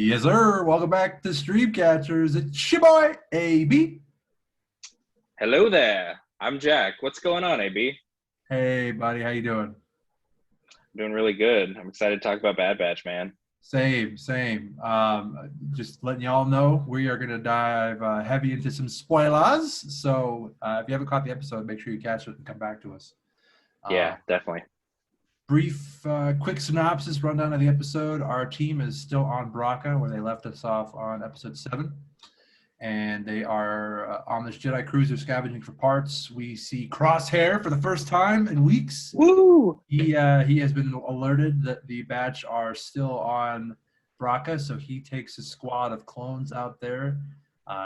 Yes, sir. Welcome back to Stream Catchers. It's your boy, AB. Hello there. I'm Jack. What's going on, AB? Hey, buddy. How you doing? Doing really good. I'm excited to talk about Bad Batch, man. Same. Just letting y'all know, we are going to dive heavy into some spoilers. So if you haven't caught the episode, make sure you catch it and come back to us. Uh, Yeah, definitely. Brief, quick synopsis, rundown of the episode. Our team is still on Braca, where they left us off on episode 7. And they are on this Jedi cruiser scavenging for parts. We see Crosshair for the first time in weeks. Woo! He has been alerted that the batch are still on Braca, so he takes a squad of clones out there.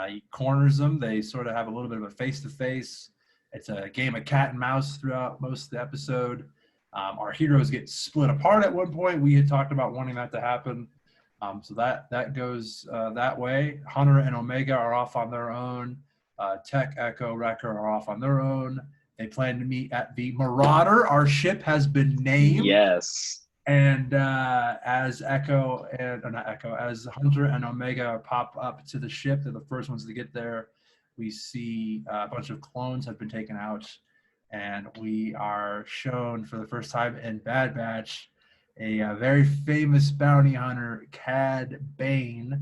He corners them. They sort of have a little bit of a face-to-face. It's a game of cat and mouse throughout most of the episode. Our heroes get split apart at one point. We had talked about wanting that to happen. So that goes that way. Hunter and Omega are off on their own. Tech, Echo, Wrecker are off on their own. They plan to meet at the Marauder. Our ship has been named. Yes. And as Echo and not Echo, as Hunter and Omega pop up to the ship, they're the first ones to get there. We see a bunch of clones have been taken out, and we are shown for the first time in Bad Batch a very famous bounty hunter, Cad Bane,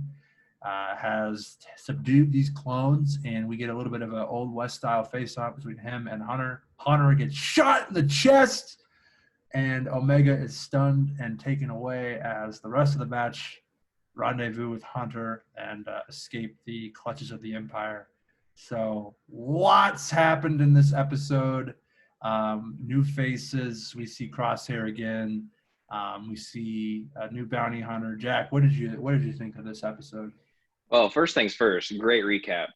has subdued these clones, and we get a little bit of an Old West style face-off between him and Hunter. Hunter gets shot in the chest, and Omega is stunned and taken away as the rest of the match rendezvous with Hunter and escape the clutches of the Empire. So lots happened in this episode. New faces. We see Crosshair again. We see a new bounty hunter. Jack, what did you think of this episode? Well, first things first. Great recap.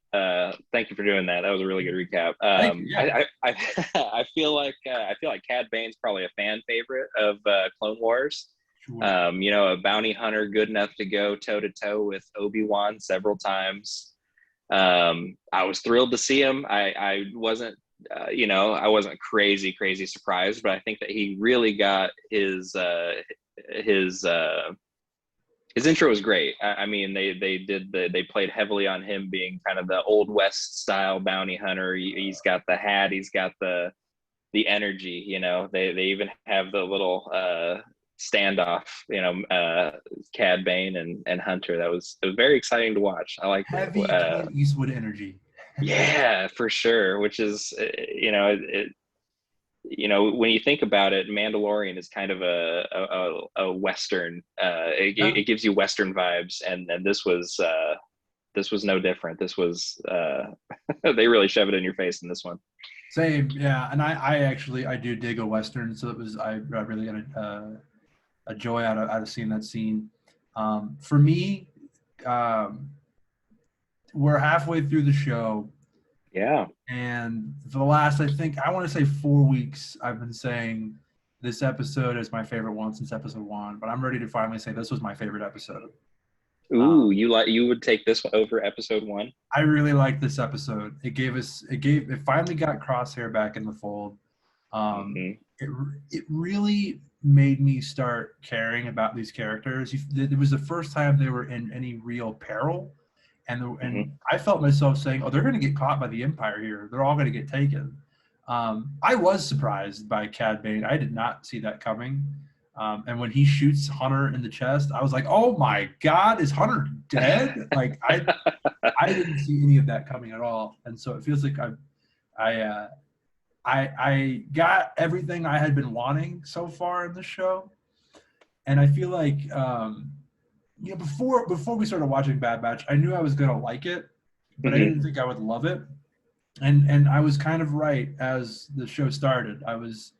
Thank you for doing that. That was a really good recap. Thank you. Yeah. I feel like Cad Bane's probably a fan favorite of Clone Wars. Sure. A bounty hunter good enough to go toe to toe with Obi-Wan several times. I was thrilled to see him. I wasn't I wasn't crazy surprised, but I think that he really got his intro was great. I mean, they played heavily on him being kind of the Old West style bounty hunter. He's got the hat, he's got the energy. They even have the little standoff. Cad Bane and Hunter. It was very exciting to watch. I like Heavy Clint Eastwood energy. Yeah, for sure. Which is, when you think about it, Mandalorian is kind of a Western. It gives you Western vibes, and this was no different. This was they really shove it in your face in this one. Same, yeah. And I do dig a Western, so I really got a joy out of seeing that scene. For me, we're halfway through the show. Yeah. And for the last, I want to say 4 weeks, I've been saying this episode is my favorite one since episode 1. But I'm ready to finally say this was my favorite episode. Ooh, you would take this one over episode 1? I really liked this episode. It finally got Crosshair back in the fold. It really made me start caring about these characters. It was the first time they were in any real peril. And I felt myself saying, oh, they're going to get caught by the Empire here. They're all going to get taken. I was surprised by Cad Bane. I did not see that coming. And when he shoots Hunter in the chest, I was like, oh, my God, is Hunter dead? Like, I didn't see any of that coming at all. And so it feels like I got everything I had been wanting so far in the show. And I feel like before we started watching Bad Batch, I knew I was gonna like it, but I didn't think I would love it. And I was kind of right as the show started. I was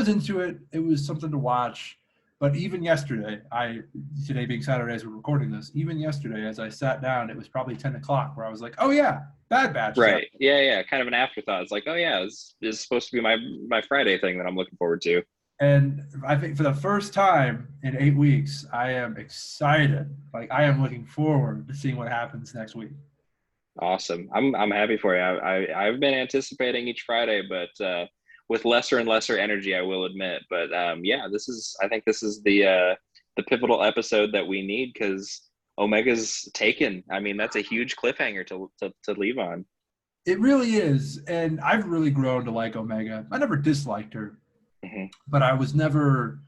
into it. It was something to watch. But even yesterday, today being Saturday as we're recording this, even yesterday as I sat down, it was probably 10 o'clock where I was like, oh yeah, Bad Batch. Right. Yeah. Kind of an afterthought. It's like, oh yeah, this is supposed to be my Friday thing that I'm looking forward to. And I think for the first time in 8 weeks, I am excited. Like, I am looking forward to seeing what happens next week. Awesome. I'm happy for you. I've been anticipating each Friday, but with lesser and lesser energy, I will admit. But I think this is the pivotal episode that we need, because Omega's taken. I mean, that's a huge cliffhanger to leave on. It really is, and I've really grown to like Omega. I never disliked her, Hmm. but I was never,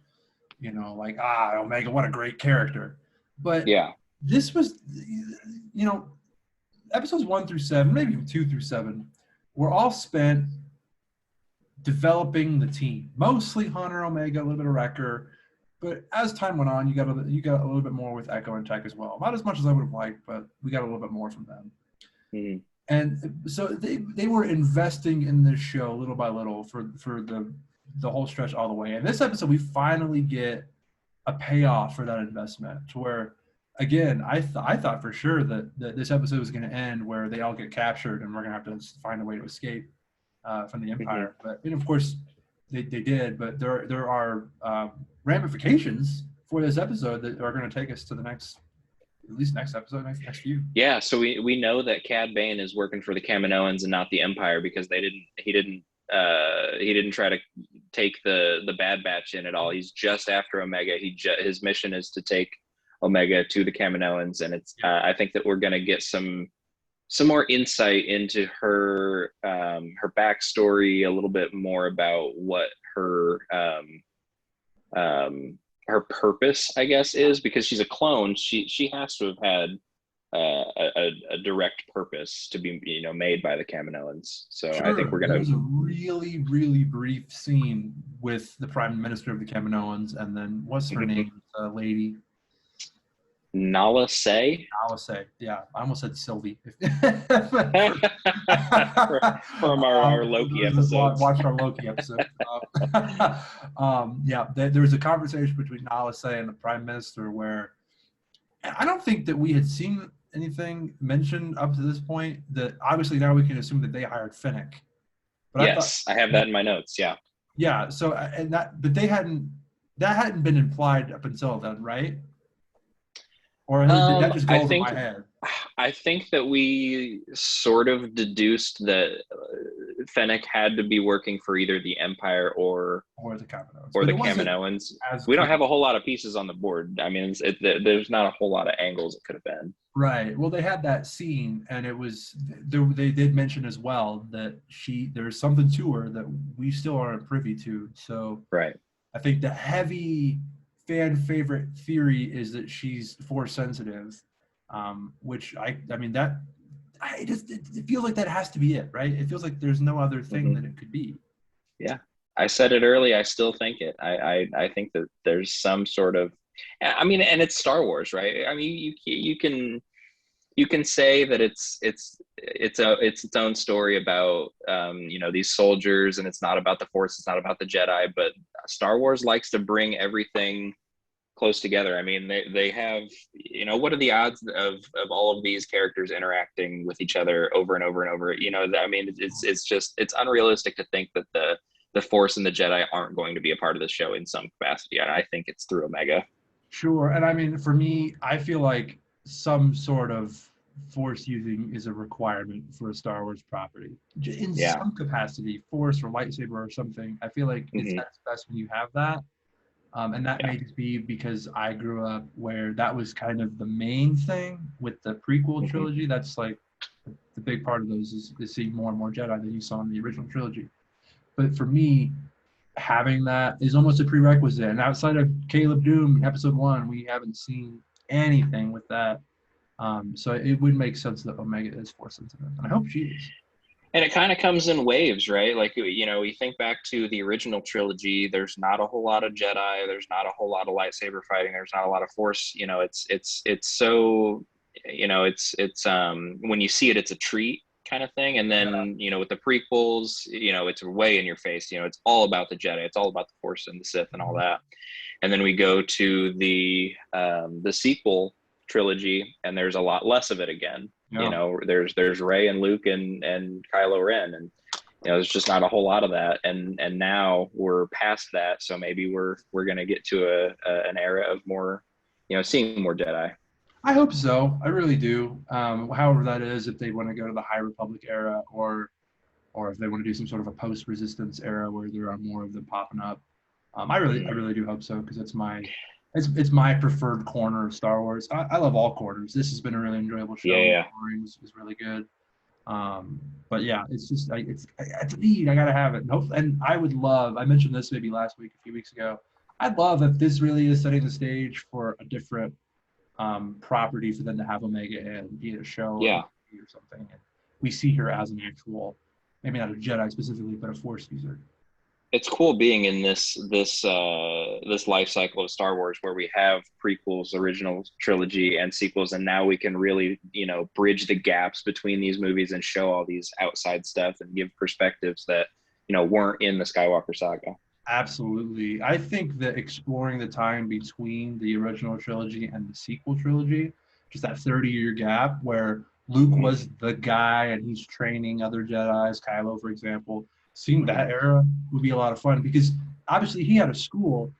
like, Omega, what a great character. But Yeah. this was, episodes 1 through 7, maybe even 2 through 7, were all spent developing the team. Mostly Hunter, Omega, a little bit of Wrecker. But as time went on, you got a little bit more with Echo and Tech as well. Not as much as I would have liked, but we got a little bit more from them. Hmm. And so they were investing in this show little by little for the whole stretch all the way. And this episode, we finally get a payoff for that investment, to where, again, I thought for sure that this episode was going to end where they all get captured and we're going to have to find a way to escape from the Empire. But of course, they did. But there are ramifications for this episode that are going to take us to the next episode, next few. Yeah, so we know that Cad Bane is working for the Kaminoans and not the Empire, because he didn't try to take the Bad Batch in at all. He's just after Omega. His mission is to take Omega to the Kaminoans, and it's I think that we're gonna get some more insight into her backstory, a little bit more about what her purpose, I guess, is, because she's a clone. She has to have had a direct purpose to be made by the Kaminoans. So Sure. I think we're gonna. There's a really, really brief scene with the Prime Minister of the Kaminoans, and then what's her name? Lady Nala Se. Nala Se. Yeah, I almost said Sylvie. From our Loki episodes. Watch our Loki episode. There was a conversation between Nala Se and the Prime Minister where I don't think that we had seen anything mentioned up to this point. That obviously now we can assume that they hired Finnick. But yes, I have that in my notes. Yeah. Yeah. So but that hadn't been implied up until then, right? Or did that just go over my head? I think that we sort of deduced that Fennec had to be working for either the Empire or the Kaminoans. We don't have a whole lot of pieces on the board. I mean, there's not a whole lot of angles it could have been. Right. Well, they had that scene, and it was they did mention as well that there's something to her that we still aren't privy to. So right. I think the heavy fan favorite theory is that she's Force sensitive, which it feels like that has to be it, right? It feels like there's no other thing that it could be. Yeah, I said it early. I still think it. I think that there's some sort of, I mean, and it's Star Wars, right? I mean, you can say that it's its own story about these soldiers, and it's not about the Force, it's not about the Jedi, but Star Wars likes to bring everything close together. I mean, they have, what are the odds of all of these characters interacting with each other over and over and over? I mean, it's unrealistic to think that the Force and the Jedi aren't going to be a part of the show in some capacity. And I think it's through Omega. Sure. And I mean, for me, I feel like some sort of Force using is a requirement for a Star Wars property in some capacity, Force or lightsaber or something. I feel like it's best when you have that. And that may just be because I grew up where that was kind of the main thing with the prequel trilogy. That's like the big part of those is seeing more and more Jedi than you saw in the original trilogy. But for me, having that is almost a prerequisite. And outside of Caleb Doom episode 1, we haven't seen anything with that. So it would make sense that Omega is Force sensitive, and I hope she is. And it kind of comes in waves, right? Like, you think back to the original trilogy, there's not a whole lot of Jedi, there's not a whole lot of lightsaber fighting, there's not a lot of Force. It's so, it's when you see it, it's a treat kind of thing. And then, with the prequels, it's way in your face. It's all about the Jedi, it's all about the Force and the Sith and all that. And then we go to the sequel trilogy, and there's a lot less of it again. There's Rey and Luke and Kylo Ren, and there's just not a whole lot of that. And now we're past that, so maybe we're gonna get to an era of more, seeing more Jedi. I hope so. I really do. However that is, if they want to go to the High Republic era, or if they want to do some sort of a post-Resistance era where there are more of them popping up. I really do hope so, because that's it's my preferred corner of Star Wars. I love all corners. This has been a really enjoyable show. Yeah. Was really good. But yeah, it's just it's a need. I gotta have it. And I would love. I mentioned this maybe last week, a few weeks ago. I'd love if this really is setting the stage for a different property for them to have Omega and be a show Yeah. or something. And we see her as an actual, maybe not a Jedi specifically, but a Force user. It's cool being in this life cycle of Star Wars where we have prequels, original trilogy, and sequels, and now we can really, bridge the gaps between these movies and show all these outside stuff and give perspectives that, weren't in the Skywalker saga. Absolutely. I think that exploring the time between the original trilogy and the sequel trilogy, just that 30-year gap where Luke was the guy and he's training other Jedis, Kylo, for example, seeing that era would be a lot of fun because obviously he had a school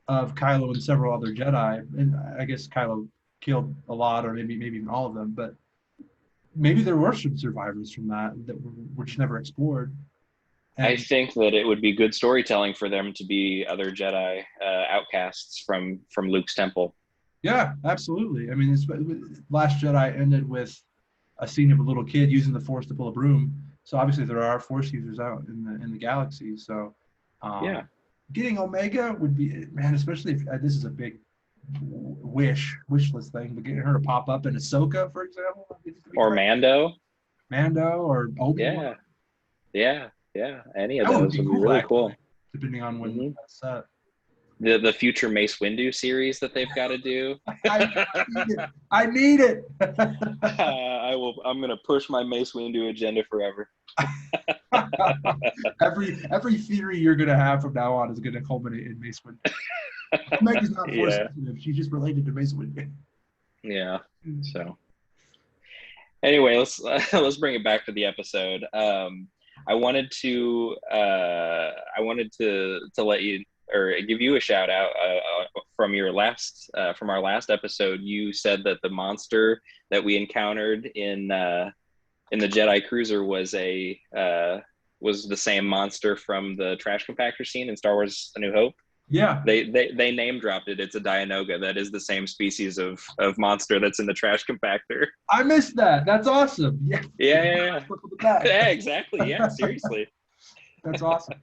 of Kylo and several other Jedi, and I guess Kylo killed a lot or maybe even all of them, but maybe there were some survivors from that were just never explored. And I think that it would be good storytelling for them to be other Jedi outcasts from Luke's temple. Yeah, absolutely. I mean, Last Jedi ended with a scene of a little kid using the Force to pull a broom. So obviously there are Force users out in the galaxy. So getting Omega would be, man, especially if this is a big wish list thing, but getting her to pop up in Ahsoka, for example, or Mando or Obi-Wan. Yeah. Any of those would be really cool. Depending on when that's set. The future Mace Windu series that they've got to do. I need it. I'm gonna push my Mace Windu agenda forever. every theory you're gonna have from now on is gonna culminate in Mace Windu. Omega's not Force sensitive. She's just related to Mace Windu. Yeah. So anyway, let's bring it back to the episode. I wanted to let you or give you a shout out from our last episode. You said that the monster that we encountered in the Jedi cruiser was the same monster from the trash compactor scene in Star Wars: A New Hope. Yeah, they name dropped it. It's a Dianoga. That is the same species of monster that's in the trash compactor. I missed that. That's awesome. Yeah. Yeah, exactly. Yeah, seriously. That's awesome.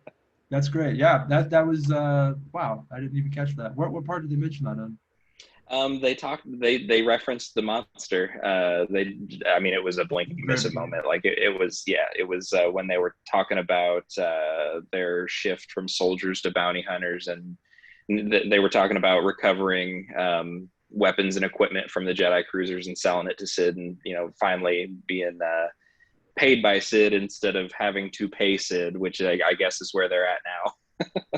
That's great. Yeah, that was wow. I didn't even catch that. What part did they mention that in? They referenced the monster. It was a blink and you miss it moment. Like it was when they were talking about their shift from soldiers to bounty hunters, and they were talking about recovering weapons and equipment from the Jedi cruisers and selling it to Sid, and finally being paid by Sid instead of having to pay Sid, which I guess is where they're at now.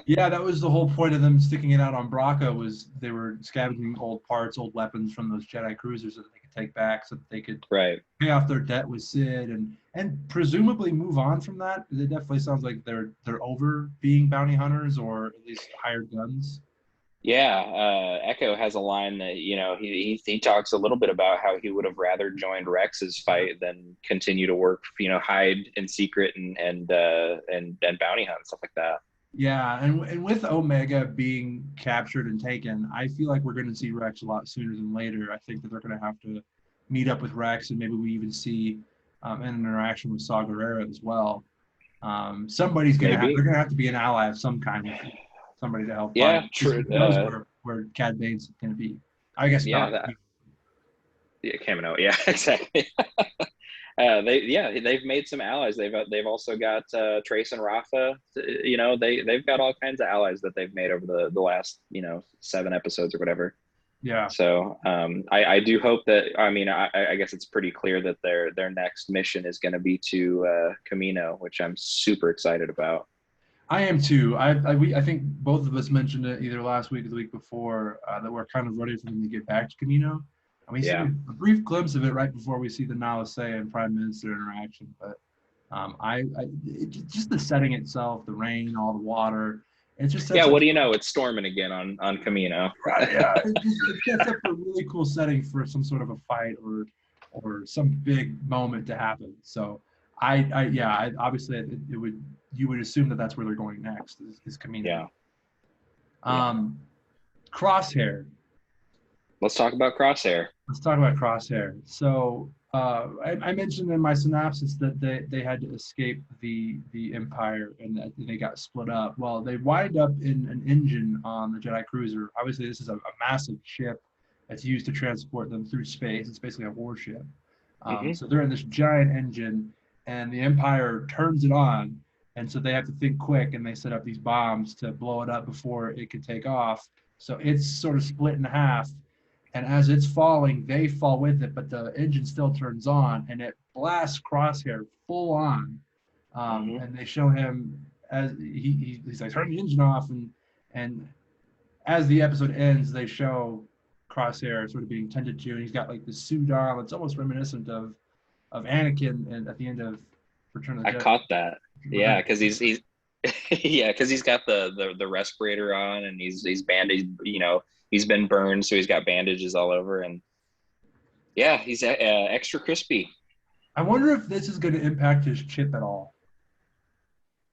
Yeah, that was the whole point of them sticking it out on Braca, was they were scavenging old parts, old weapons from those Jedi cruisers that they could take back so that they could pay off their debt with Sid and presumably move on from that. It definitely sounds like they're over being bounty hunters, or at least hired guns. Yeah, Echo has a line that he talks a little bit about how he would have rather joined Rex's fight than continue to work, hide in secret and bounty hunt, stuff like that. Yeah, and with Omega being captured and taken, I feel like we're going to see Rex a lot sooner than later. I think that they're going to have to meet up with Rex, and maybe we even see an interaction with Saw Gerrera as well. Somebody's going to have to be an ally of some kind, with somebody to help. Yeah, true. Where Cad Bane's going to be, I guess. Yeah, Kamino. Yeah, exactly. They've made some allies. They've also got Trace and Rafa. They've got all kinds of allies that they've made over the last 7 episodes or whatever. Yeah. So I do hope that I guess it's pretty clear that their next mission is going to be to Kamino, which I'm super excited about. I am too. I think both of us mentioned it either last week or the week before that we're kind of ready for them to get back to Kamino. We see a brief glimpse of it right before we see the Nala Se and Prime Minister interaction, but just the setting itself, the rain, all the water, it's just what do you know? It's storming again on Kamino. Right, yeah, it sets up a really cool setting for some sort of a fight or some big moment to happen. So obviously you would assume that that's where they're going next is Kamino. Yeah. Crosshair. Let's talk about Crosshair. Let's talk about Crosshair. So I mentioned in my synopsis that they had to escape the Empire and that they got split up. Well, they wind up in an engine on the Jedi cruiser. Obviously, this is a massive ship that's used to transport them through space. It's basically a warship. Hmm. So they're in this giant engine, and the Empire turns it on, and so they have to think quick, and they set up these bombs to blow it up before it could take off. So it's sort of split in half, and as it's falling, they fall with it, but the engine still turns on, and it blasts Crosshair full on. Hmm. And they show him as he's like, turn the engine off, and as the episode ends, they show Crosshair sort of being tended to, and he's got like the suit on. It's almost reminiscent of Anakin and at the end of Return of the I Jedi. caught that. Yeah, because he's yeah, because he's got the respirator on and he's bandaged. He's been burned, so he's got bandages all over, and yeah, he's extra crispy. I wonder if this is going to impact his chip at all.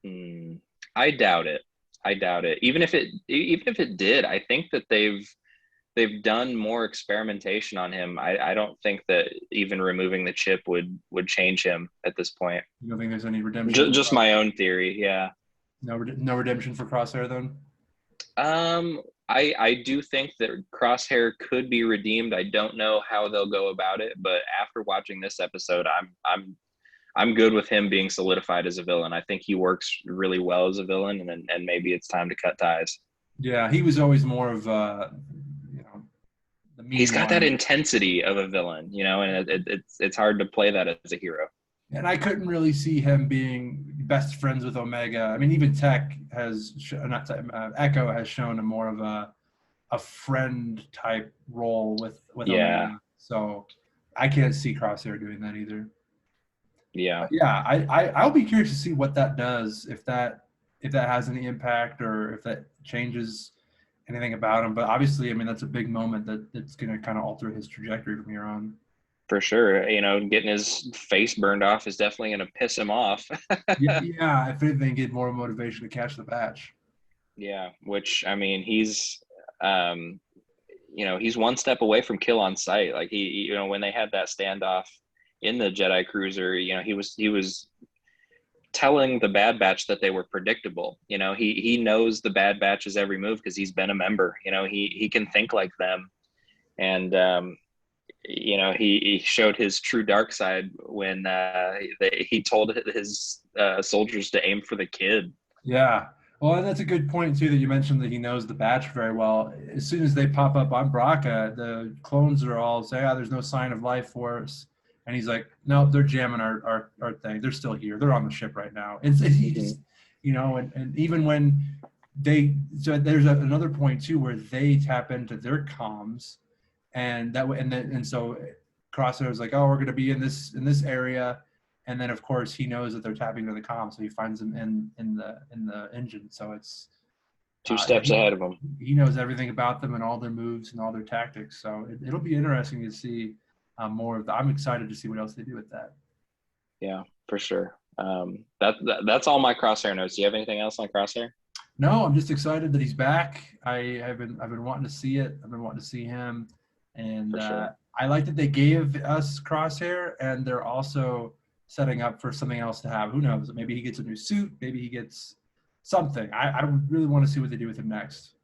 Hmm. I doubt it. I doubt it. Even if it did, I think that they've done more experimentation on him. I don't think that even removing the chip would change him at this point. You don't think there's any redemption? Just my own theory. Yeah. No redemption for Crosshair then. I do think that Crosshair could be redeemed. I don't know how they'll go about it, but after watching this episode, I'm good with him being solidified as a villain. I think he works really well as a villain, and maybe it's time to cut ties. Yeah, he was always more of you know, the mean He's got that one. intensity of a villain, and it's hard to play that as a hero. And I couldn't really see him being best friends with Omega. I mean, even Tech has not Tech, Echo has shown a more of a friend type role with Yeah, Omega. So I can't see Crosshair doing that either. yeah, But yeah, I'll be curious to see what that does, if that has any impact or if that changes anything about him. But obviously, I mean, that's a big moment that's going to kind of alter his trajectory from here on. for sure. Getting his face burned off is definitely going to piss him off. Yeah, if anything, get more motivation to catch the batch. Yeah, which I mean, he's one step away from kill on sight. Like when they had that standoff in the Jedi cruiser, he was telling the Bad Batch that they were predictable. He knows the Bad Batch's every move because he's been a member. He can think like them, and he showed his true dark side when he told his soldiers to aim for the kid. Yeah. Well, and that's a good point too that you mentioned that he knows the batch very well. As soon as they pop up on Braca, the clones are all say, "Ah, there's no sign of life force," and he's like, "No, they're jamming our thing. They're still here. They're on the ship right now." And so he just, and even when so there's another point too where they tap into their comms, and that way, and so Crosshair is like, "Oh, we're going to be in this area." And then of course he knows that they're tapping to the comm, so he finds them in the engine. So it's 2 steps ahead of him. he knows everything about them and all their moves and all their tactics. So it'll be interesting to see more of that. I'm excited to see what else they do with that. Yeah, for sure. That's all my Crosshair notes. Do you have anything else on Crosshair? No, I'm just excited that he's back. I've been wanting to see it. I've been wanting to see him, and For sure. I like that they gave us Crosshair, and they're also setting up for something else to have. Who knows? Maybe he gets a new suit. Maybe he gets something. I really want to see what they do with him next.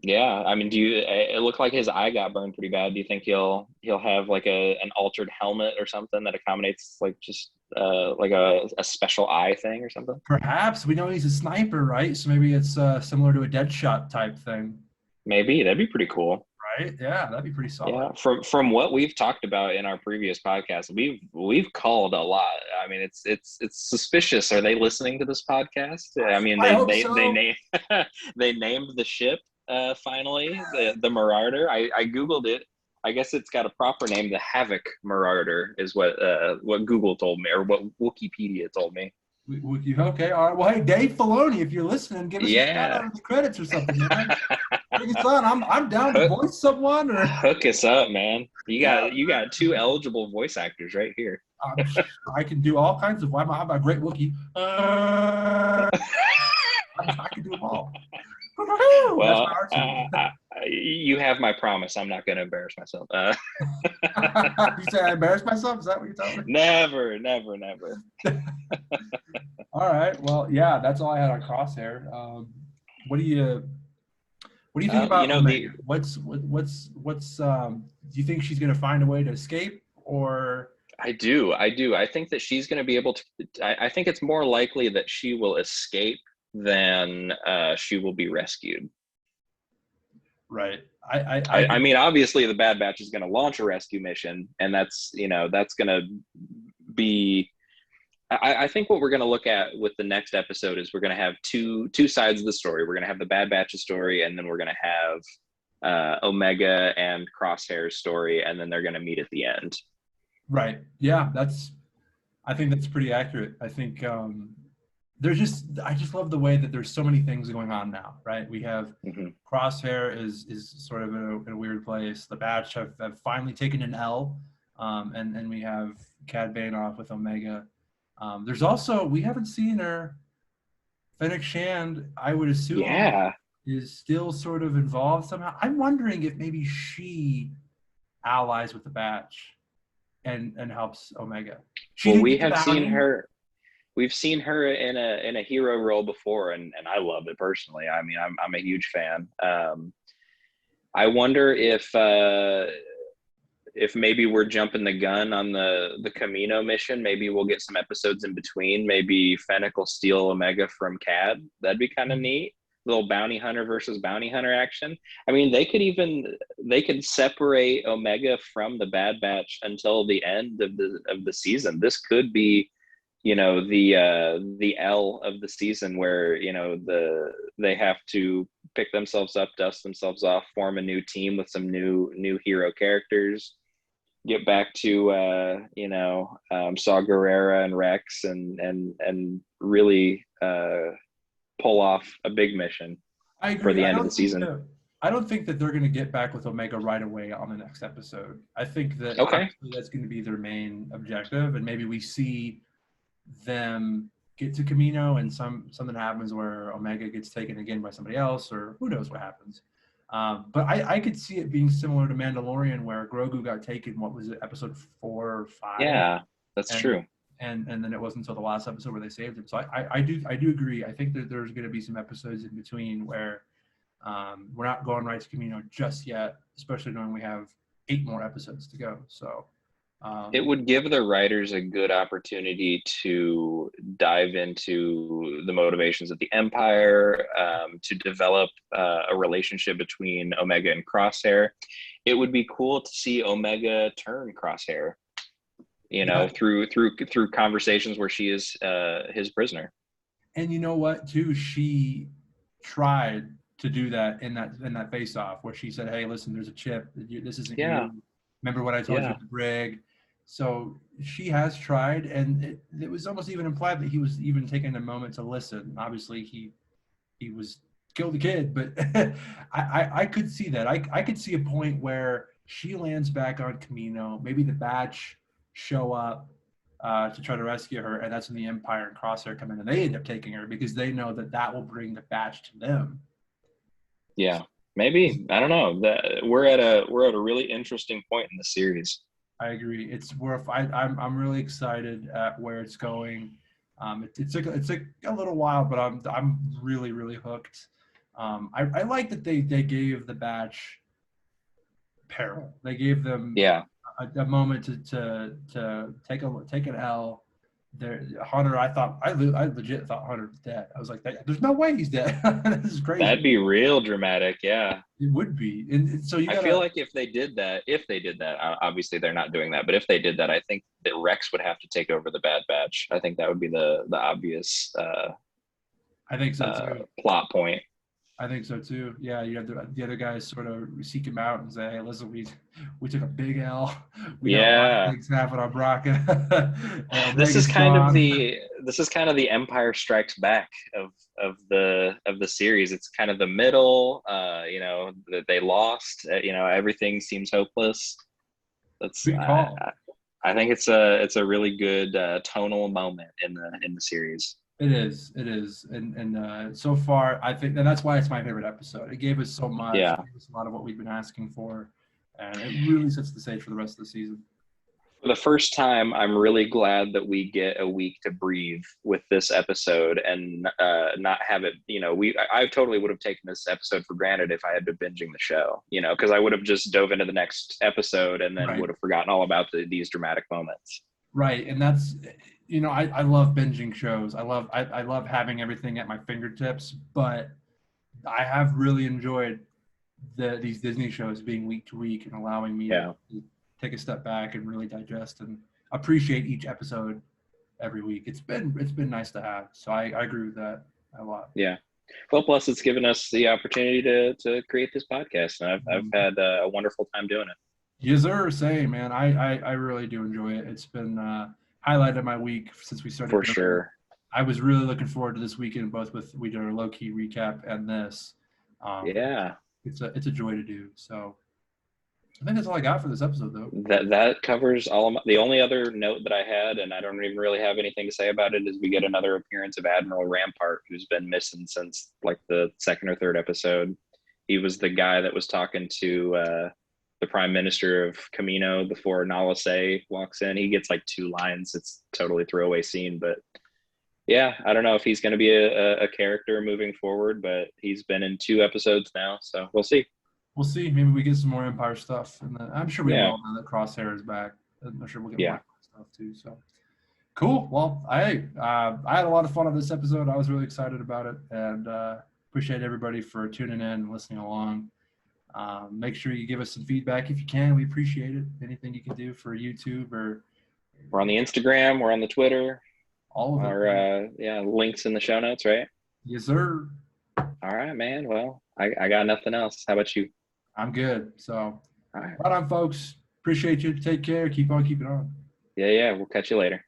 Yeah, I mean, it looked like his eye got burned pretty bad. Do you think he'll have like an altered helmet or something that accommodates like just like a special eye thing or something? Perhaps we know he's a sniper, right? So maybe it's similar to a Deadshot type thing, Maybe that'd be pretty cool. right? Yeah, that'd be pretty Yeah, solid. from what we've talked about in our previous podcast, we've called a lot. I mean, it's suspicious. Are they listening to this podcast? I mean, I they hope they so. they named they named the ship finally the Marauder. I googled it. I guess it's got a proper name. The Havoc Marauder is what Google told me, or what Wikipedia told me. Okay, all right. Well, hey, Dave Filoni, if you're listening, give us a shout out Yeah. in the credits or something, man. Bring us on. I'm down to Hook, voice someone, or hook us up, man. You yeah, got two eligible voice actors right here. I can do all kinds of. I'm a great Wookie. I can do them all. That's Well, my archery. You have my promise. I'm not going to embarrass myself. You say I embarrassed myself? Is that what you're telling me? Never, never, never. All right. Well, yeah, that's all I had on Crosshair. What do you think You about know, Omega? Do you think she's going to find a way to escape, or? I do. I do. I think that she's going to be able to. I think it's more likely that she will escape than she will be rescued. Right. I mean, obviously, the Bad Batch is going to launch a rescue mission, and that's going to be. I think what we're going to look at with the next episode is we're going to have two sides of the story. We're going to have the Bad Batch's story, and then we're going to have Omega and Crosshair's story, and then they're going to meet at the end. Right. Yeah, I think that's pretty accurate. I think I just love the way that there's so many things going on now, right? We have Crosshair is sort of in a weird place. The Batch have finally taken an L, and we have Cad Bane off with Omega. There's also, we haven't seen her. Fennec Shand, I would assume, is still sort of involved somehow. I'm wondering if maybe she allies with the Batch and helps Omega. We have seen her. We've seen her in a hero role before, and I love it personally. I mean, I'm a huge fan. I wonder if maybe we're jumping the gun on the Camino mission. Maybe we'll get some episodes in between. Maybe Fennec will steal Omega from Cad. That'd be kind of neat. Little bounty hunter versus bounty hunter action. I mean, they could separate Omega from the Bad Batch until the end of the season. This could be, the L of the season where, they have to pick themselves up, dust themselves off, form a new team with some new hero characters, get back to Saw Gerrera and Rex and really pull off a big mission for the end of the season. I don't think that they're going to get back with Omega right away on the next episode. I think that that's going to be their main objective, and maybe we see them get to Camino and something happens where Omega gets taken again by somebody else, or who knows what happens. But I could see it being similar to Mandalorian, where Grogu got taken, what was it, episode 4 or 5? Yeah, that's true. And then it wasn't until the last episode where they saved him. So I do agree. I think that there's going to be some episodes in between where we're not going right to Camino just yet, especially knowing we have 8 more episodes to go. So it would give the writers a good opportunity to dive into the motivations of the Empire, to develop a relationship between Omega and Crosshair. It would be cool to see Omega turn Crosshair, through conversations where she is his prisoner. And you know what, too? She tried to do that in that face-off where she said, "Hey, listen, there's a chip. This isn't you. Remember what I told you at the brig?" So she has tried, and it was almost even implied that he was even taking a moment to listen. Obviously, he was killed the kid, but I could see that. I could see a point where she lands back on Camino. Maybe the Batch show up to try to rescue her, and that's when the Empire and Crosshair come in, and they end up taking her because they know that will bring the Batch to them. Yeah, maybe. I don't know. We're at a really interesting point in the series. I agree. I'm really excited at where it's going. It took a little while, but I'm really, really hooked. I like that they gave the Batch peril. They gave them a moment to take an L. Hunter, I legit thought Hunter was dead. I was like, there's no way he's dead. This is crazy. That'd be real dramatic. Yeah, it would be. And so I feel like if they did that, obviously they're not doing that, but if they did that, I think that Rex would have to take over the Bad Batch. I think that would be the obvious I think so too. Plot point. I think so too. Yeah, you have the other guys sort of seek him out and say, "Hey, listen, we took a big L. We got a lot of things happen on Braca." This is kind of the Empire Strikes Back of the series. It's kind of the middle. That they lost. Everything seems hopeless. That's I think it's a really good tonal moment in the series. It is, and so far I think, and that's why it's my favorite episode. It gave us so much, Yeah. it gave us a lot of what we've been asking for, and it really sets the stage for the rest of the season. For the first time, I'm really glad that we get a week to breathe with this episode and not have it. I totally would have taken this episode for granted if I had been binging the show. Because I would have just dove into the next episode and then Right. would have forgotten all about these dramatic moments. Right, and that's, I love binging shows. I love having everything at my fingertips, but I have really enjoyed these Disney shows being week to week and allowing me Yeah. to take a step back and really digest and appreciate each episode every week. It's been nice to have. So I agree with that a lot. Yeah. Well, plus it's given us the opportunity to create this podcast, and I've had a wonderful time doing it. Yes, sir. Same, man. I really do enjoy it. It's been highlighted my week since we started. For sure. I was really looking forward to this weekend, we did our low key recap and this. Yeah. It's a joy to do. So I think that's all I got for this episode, though. That covers all of the only other note that I had, and I don't even really have anything to say about it, is we get another appearance of Admiral Rampart, who's been missing since like the second or third episode. He was the guy that was talking to the Prime Minister of Camino before Nala Se walks in. He gets like 2 lines. It's totally throwaway scene, but yeah, I don't know if he's going to be a character moving forward, but he's been in 2 episodes now, so we'll see. We'll see. Maybe we get some more Empire stuff, and I'm sure we Yeah. will now that Crosshair is back. I'm sure we'll get Yeah. more stuff too. So cool. Well, I had a lot of fun on this episode. I was really excited about it, and appreciate everybody for tuning in and listening along. Make sure you give us some feedback if you can. We appreciate it. Anything you can do for YouTube or We're on the Instagram. We're on the Twitter. all of it. Our links in the show notes, right? Yes, sir. All right, man. Well, I got nothing else. How about you? I'm good. So, All right. right on, folks. Appreciate you. Take care. Keep on keeping on. Yeah. We'll catch you later.